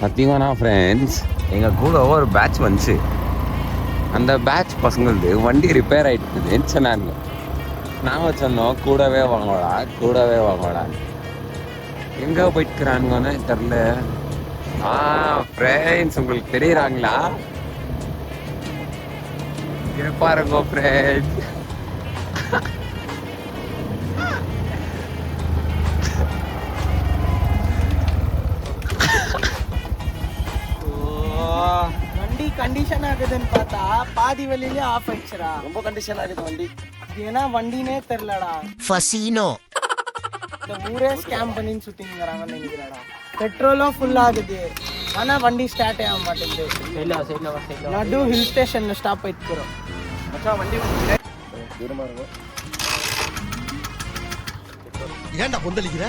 பார்த்தீங்கன்னா ஃப்ரெண்ட்ஸ், எங்கள் கூட ஒரு பேட்ச் வந்துச்சு. அந்த பேட்ச் பசங்களது வண்டி ரிப்பேர் ஆகிட்டுதுன்னு சொன்னாங்க. நாங்கள் சொன்னோம் கூடவே வாங்கடா. எங்கே போயிட்டுக்கிறானுங்கன்னு தெரில. ஃப்ரெண்ட்ஸ் உங்களுக்கு தெரியுறாங்களா? பாருங்க ஃப்ரெண்ட்ஸ், வண்டி கண்டிஷன் ஆகுதுன்னு பார்த்தா பாதி வழியிலே ஆஃப் ஆயிடுச்சுடா. ரொம்ப கண்டிஷன் ஆகுது வண்டி. ஏன்னா வண்டினே தெரியலடா. ஃபசினோ இந்த ஊரே ஸ்கேம் பண்ணின்னு சுத்திங்கிறாங்கன்னு நினைக்கிறாடா. பெட்ரோலும் ஃபுல் ஆகுது, ஆனா வண்டி ஸ்டார்ட் ஆக மாட்டேங்குது. நடு ஹில் ஸ்டேஷன்ல ஸ்டாப் ஆயிட்டுக்கிறோம். வண்டி தூரமா இருக்கும். ஏன்டா கொந்தளிக்கிற?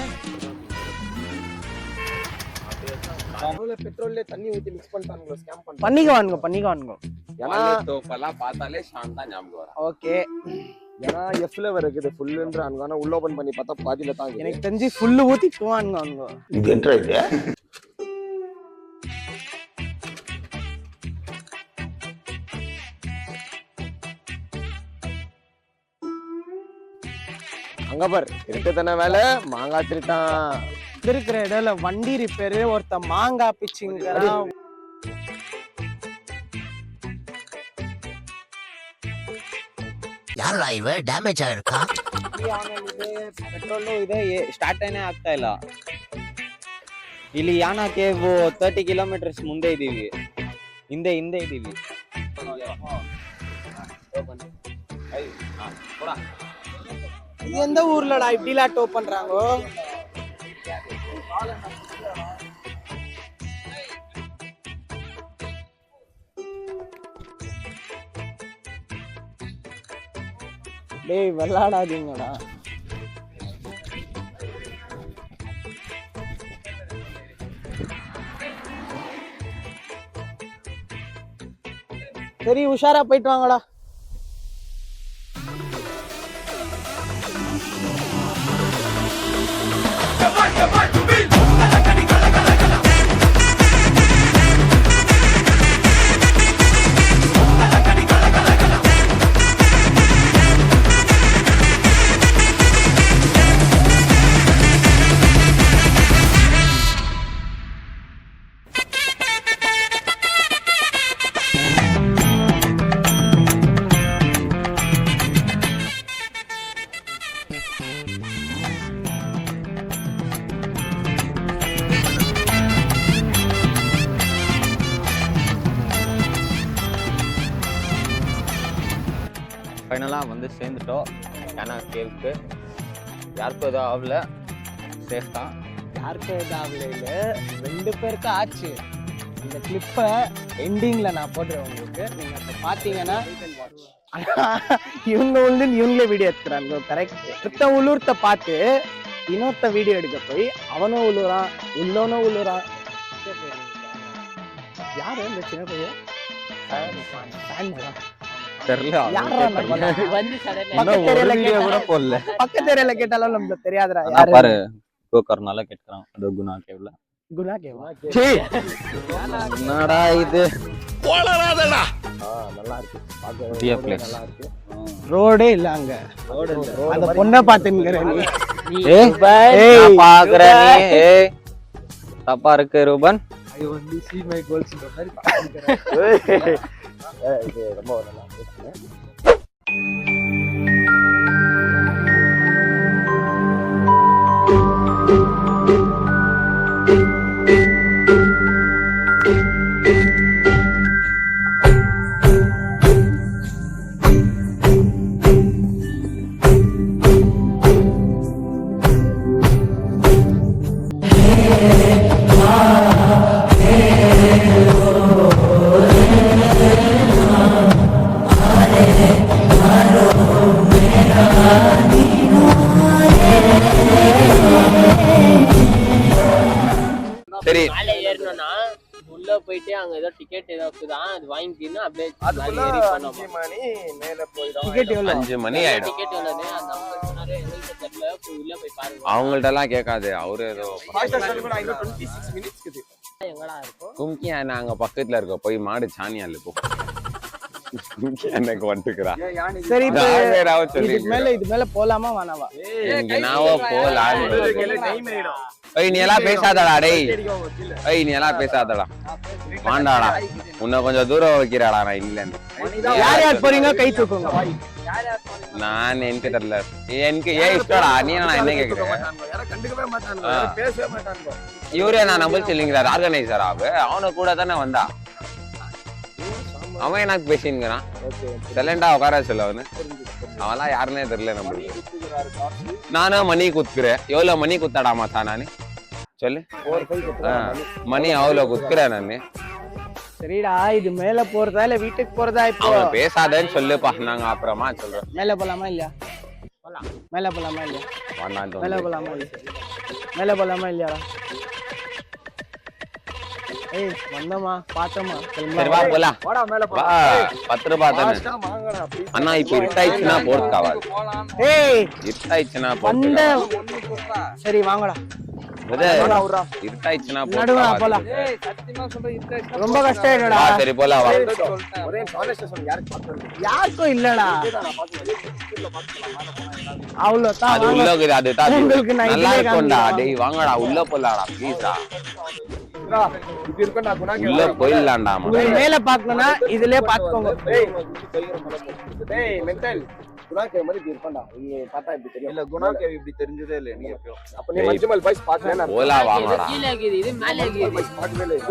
பெட்ரோல்ல தண்ணி ஊத்தி மிக்ஸ் பண்ணிட்டானுங்க, ஸ்கேம் பண்ணிக்குவானுங்க. ஏன்னா தோப்பெல்லாம் பார்த்தாலே சாந்தா ஞாபகம் வரும். ஓகே, ஏன்னா எஃப்ல இருக்குது ஃபுல்லுன்றானுங்க. ஆனா உள்ள ஓபன் பண்ணி பார்த்தா பாதியில தான். எனக்கு தெரிஞ்சு ஃபுல்லு ஊத்தி போவானுங்க. இது என்ன இது? அங்க பாரு, திருட்டு தானே வேலை, மாங்காய் திருட்டான். இருக்கிற இடத்துல வண்டி ரிப்பேரு, ஒருத்த மாங்காய் பிச்சுங்கிறான். ಯಾರ ಇವ ಡ್ಯಾಮೇಜ್ ಆಗಿರ್ಕಾ? ಪೆಟ್ರೋಲ್ ಇದೆ ಸ್ಟಾರ್ಟೇನೆ ಆಗ್ತಾ ಇಲ್ಲ. ಇಲ್ಲಿ ಯಾನಕ್ಕೆ 30 ಕಿಲೋಮೀಟರ್ಸ್ ಮುಂದೆ ಇದೀವಿ, ಹಿಂದೆ ಇದೀವಿ. எந்த ஊர்லடா இப்படிலாம் டோ பண்றாங்க? டேய் விளையாடாதீங்கடா. சரி உஷாரா போயிட்டு வாங்கடா. ஃபைனலாக வந்து சேர்ந்துட்டோம் யானா கேவுக்கு. யாருக்கும் எதுவும் ஆகல, சேஃப் தான். யாருக்கும் எதுவும் ஆகல, இல்லை 2 பேருக்கு ஆச்சு. இந்த கிளிப்பை எண்டிங்ல நான் போடுறேன் உங்களுக்கு. நீங்க அப்ப பாத்தீங்கன்னா இவங்க வந்து இவங்களே வீடியோ எடுத்துக்கிறாங்க. கரெக்ட். ஒருத்த உள்ளூர்த்த பார்த்து இன்னொருத்த வீடியோ எடுக்க போய் அவனும் உள்ளூரான், உள்ளவனும் உள்ளூரான். யாரு இந்த சின்ன பையன்? தெரியல, பக்கத்து ஏரியால கேட்டாலும் நமக்கு தெரியாதுடா. பாரு கோக்கர்னால கேட்கறான். அது குணா கேவ்ல. குணா கேவா? என்னடா இது? நல்லா இருக்கு, புதிய பிளேஸ். ரோடே இல்ல அங்க. அந்த பொண்ணை பாத்துங்கற நீ. நான் பாக்குறேன் நீ. தப்பா இருக்கு Ruban. I only see my goals இந்த மாதிரி பாக்குறேன். இது ரொம்ப நல்லா இருக்கு. சரி, உள்ள போயிட்டு அங்க ஏதோ டிக்கெட் ஏதோ இருக்குதான், அது வாங்கிக்கின்னு அப்படியே டிக்கெட் எவ்வளவு? 5 மணி ஆயிடும். டிக்கெட் உள்ளது அந்த அம்மா சொன்னாரு, எங்களுக்கு தெரியல, உள்ள போய் பாருங்க. அவங்கள்ட்ட எல்லாம் கேட்காது, அவரு ஏதோ 26 minutes இருக்குது. எங்கடா இருக்கும்? கும்கி அண்ணா அங்க பக்கத்துல இருக்க போய் மாடு சாணியால போ. கும்கி அண்ணனுக்கு வந்துக்கிறா. சரி இப்ப வேறாவ இது மேல போலாமா வேணாவா? இங்க நாவோ போலாம். ஏய் நீ எல்லாம் பேசாதடா டேய். ஏய் நீ எல்லாம் பேசாதடா. வாண்டாடா. உன்னை கொஞ்சம் தூரம் வைக்கிறாடா நான் இல்லன்னு. யார் யார் போறீங்க கை தூக்குங்க. நான் எனக்கு தெரியல. எனக்கு ஏன் இஷ்டடா நீ நான் என்ன கேக்குறேன்? கண்டுக்கவே மாட்டானுங்க, பேசவே மாட்டானுங்க. இவரே நான் நம்பர் சொல்லிங்கிறார் ஆர்கனைசர் அவனை கூட தானே வந்தா. அவன் எனக்கு பேசின்னுறான். சைலண்டா உட்கார சொல்ல அவனு. அவன்லாம் யாருன்னே தெரியல நம்மளுக்கு. நானும் மணி குத்துக்கிறேன். எவ்வளவு மணி குத்தாடாமா தான் நானு சொல்லு. மணி அவ்வளவு குத்துக்கிறேன் நானு. சரிடா இது மேல போறதா இல்ல வீட்டுக்கு போறதா? இப்போ அவன் பேசாதேன்னு சொல்லுப்பா, நாங்க அப்புறமா சொல்றோம். மேல போலாமா இல்லையா? மேல போலாமா இல்லையா? மேல போலாமா இல்லையா? மேல போலாமா இல்லையா? ஏய் வந்தோமா பார்த்தோமா சரி வா போலாம். வா 10 ரூபாய் தானே அண்ணா. இப்ப இருட்டாயிடுச்சுன்னா போறதுக்காவாது. ஏய் இருட்டாயிடுச்சுன்னா வந்த சரி வாங்கடா. இருட்டாயிடுச்சுன்னா நடுவா போலாம். ரொம்ப கஷ்டம் இல்லடா. சரி போலாம் வா. யாருக்கும் இல்லடா அவ்வளவுதான். அது உள்ள இருக்குது. அதுதான் உங்களுக்கு நான் நல்லா இதுலயே இருக்கும்டா. காமிக்கிறேன். டேய் வாங்கடா உள்ள போலாம்டா ப்ளீஸ்டா. இப்படி இருக்கா குணாக்கே உள்ள போயிடலாம்டா. உங்களுக்கு மேல பாக்கணும்னா இதுலயே பாத்துக்கோங்க. டேய் மென்டல் குணாக்கே மாதிரி இப்படி இருக்கா. நீ பார்த்தா இப்படி தெரியும். இல்ல குணாக்கே இப்படி தெரிஞ்சதே இல்ல. நீ எப்போ அப்ப நீ மஞ்சமல் பாய்ஸ் பாக்கல. போலா வாங்கடா. கீழ இருக்குது, இது மேல இருக்குது.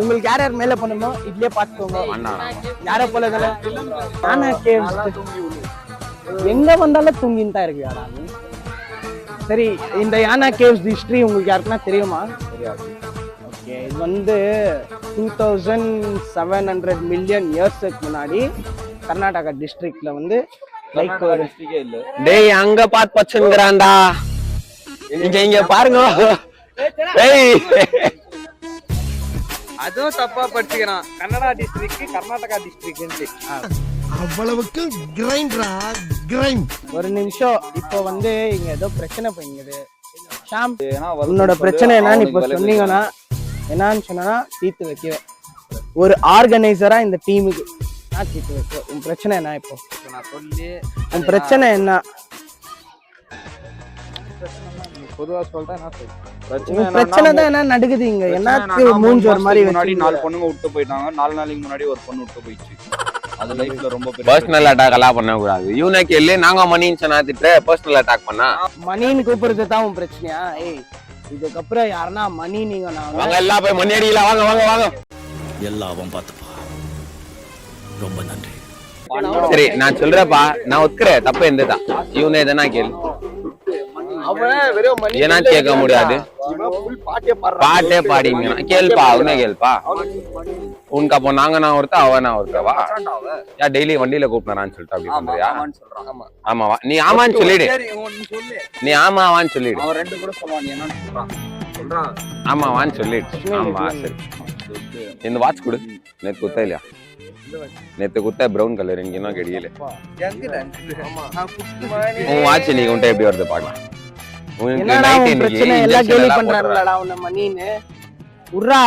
உங்களுக்கு யார் யார் மேல பண்ணணுமோ இதுலயே பாத்துக்கோங்க. அண்ணாடா யார போல நானா எங்க வந்தாலும் தூங்கின்னு தான் இருக்கு யாரா. சரி இந்த யானா கேவ்ஸ் ஹிஸ்டரி உங்களுக்கு யாருக்குன்னா தெரியுமா? ஓகே இது வந்து 2700 மில்லியன் இயர்ஸ்க்கு முன்னாடி கர்நாடகா டிஸ்ட்ரிக்ட்ல வந்து லைக் ஒரு டேய் அங்க பாத்து பச்சன்ங்கறான்டா. இங்க பாருங்க. டேய் அதுவும் தப்பா படிச்சுக்கிறான். Kannada district Karnataka district. அவ்வளவுக்கு கிரைண்டரா கிரைண்ட். ஒரு நிமிஷம் இப்போ வந்து இங்க ஏதோ பிரச்சனை போயிங்குது. ஷாம் உன்னோட பிரச்சனை என்னன்னு இப்ப சொன்னீங்கன்னா என்னன்னு சொன்னா தீர்த்து வைக்குவேன். ஒரு ஆர்கனைசரா இந்த டீமுக்கு நான் தீர்த்து வைக்குவேன். உன் பிரச்சனை என்ன இப்போ? உன் பிரச்சனை என்ன? பொதுவா சொல்றேன் நான் உன் பிரச்சனை தான் என்ன நடக்குது இங்க? என்னத்துக்கு மூஞ்சி ஒரு மாதிரி முன்னாடி வச்சிருக்க? 4 பொண்ணுங்க விட்டு போயிட்டாங்க. 4 நாளைக்கு முன்னாடி ஒரு பொண்ணு விட்டு போயிடுச்சு. அது லைஃப்ல ரொம்ப பெரிய பர்சனல் அட்டாக் எல்லாம் பண்ண கூடாது. யூனிக் இல்ல நாங்க மணின்னு சொன்னா திட்டு பர்சனல் அட்டாக் பண்ணா மணின்னு கூப்பிடுறது தான் உன் பிரச்சனையா? ஏய் இதுக்கப்புறம் யாருன்னா மணி நீங்க வாங்க எல்லாம் போய் மணி அடிக்கலாம். வாங்க வாங்க வாங்க. எல்லாம் பார்த்துப்பா. ரொம்ப நன்றி. சரி நான் சொல்றேன்ப்பா. நான் ஒத்துக்கிறேன் தப்பு எந்ததான். இவனே தானா கேளு. அவன் வெறும் மணி ஏன்னா கேட்க முடியாது. இவன் ஃபுல் பாட்டே பாடுறான். பாட்டே பாடிங்க கேள்பா. அவனே கேள்பா. உனக்கு அப்போ நாங்க நான் ஒருத்த அவன் நான் ஒருத்தவா. யா டெய்லி வண்டியில கூப்பிடறான்னு சொல்லிட்டு அப்படி பண்றியா? ஆமாவா நீ ஆமான்னு சொல்லிடு. நீ ஆமாவான்னு சொல்லிடு. அவன் 2 கூட சொல்லுவான். நீ என்னன்னு சொல்றான். ஆமாவான்னு சொல்லிடு. ஆமா சரி. இந்த வாட்ச் கொடு. நேத்து குத்த இல்லையா? நேத்து குத்த பிரவுன் கலர். எனக்கு இன்னும் கிடைக்கல. உன் வாட்ச் நீங்க உன்ட்ட எப்படி வருது பாக்கலாம். என்னடா உன் பிரச்சனை? எல்லாம் கேலி பண்றாங்கடா உன்ன மணின்னு. உர்ரா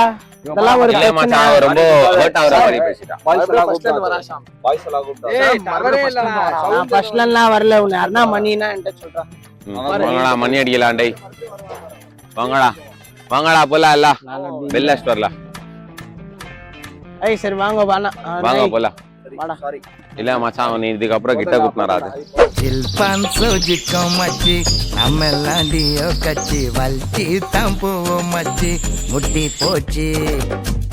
இதெல்லாம் ஒரு பிரச்சனை. ரொம்ப ஹர்ட் ஆகுற மாதிரி பேசிட்டான். பாய்ஸ் எல்லாம் கூப்பிட்டா. ஏய் தவறே இல்லடா. நான் ஃபர்ஸ்ட்லாம் வரல. உன்ன யாரனா மணினா என்கிட்ட சொல்றா. வாங்கடா மணி அடிக்கலாம். டேய் வாங்கடா வாங்கடா போலாம் எல்லாம் பெல்ல ஸ்டோர்ல. ஏய் சரி வாங்க வானா வாங்க போலாம். வாடா. இல்ல மச்சான் நீ இதுக்கு அப்புறம் கிட்ட கூப்பினாராது. சில்பான் சோஜிக்கும் மச்சி நம்மெல்லாம் டியோ கச்சி வல்ச்சி தான் போவோம் மச்சி முட்டி போச்சு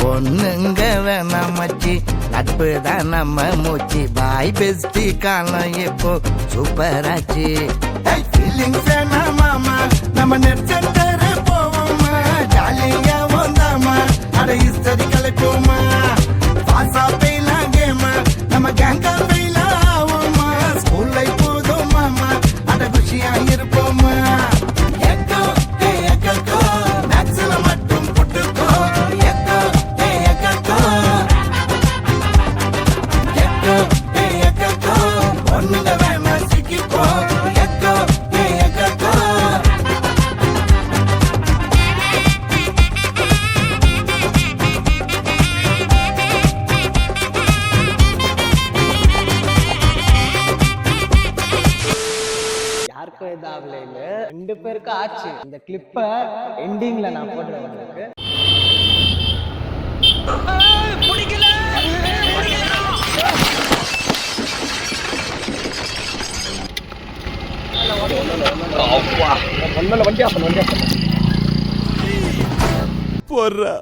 பொண்ணுங்க வேணாம் மச்சி நட்பு தான் நம்ம மூச்சு பாய் பெஸ்டி காலம் இப்போ சூப்பர் ஆச்சு. ஃபீலிங்ஸ் வேணாம் மாமா நம்ம நெட் சென்டர் போவோமா ஜாலியா வந்தாமா அட ஹிஸ்டரி கலெக்டோமா பாசா பேலா கேமா நம்ம கேங்கா பேலா ஆவோமா ஸ்கூல் லைஃப் போதும் மாமா அட குஷியா இருப்போமா. எக்கோ ஏ எக்கோ மேக்ஸ்ல மட்டும் புட்டுக்கோ. எக்கோ ஏ எக்கோ எக்கோ ஏ எக்கோ ஒண்ணுங்க வேணா சிக்கிப்போ. எக்கோ ஏ எக்கோ ஆச்சு. இந்த கிளிப்பை எண்டிங்ல நான் போடுறேன் உங்களுக்கு. வண்டி ஆஃப் பண்ணு போடுறா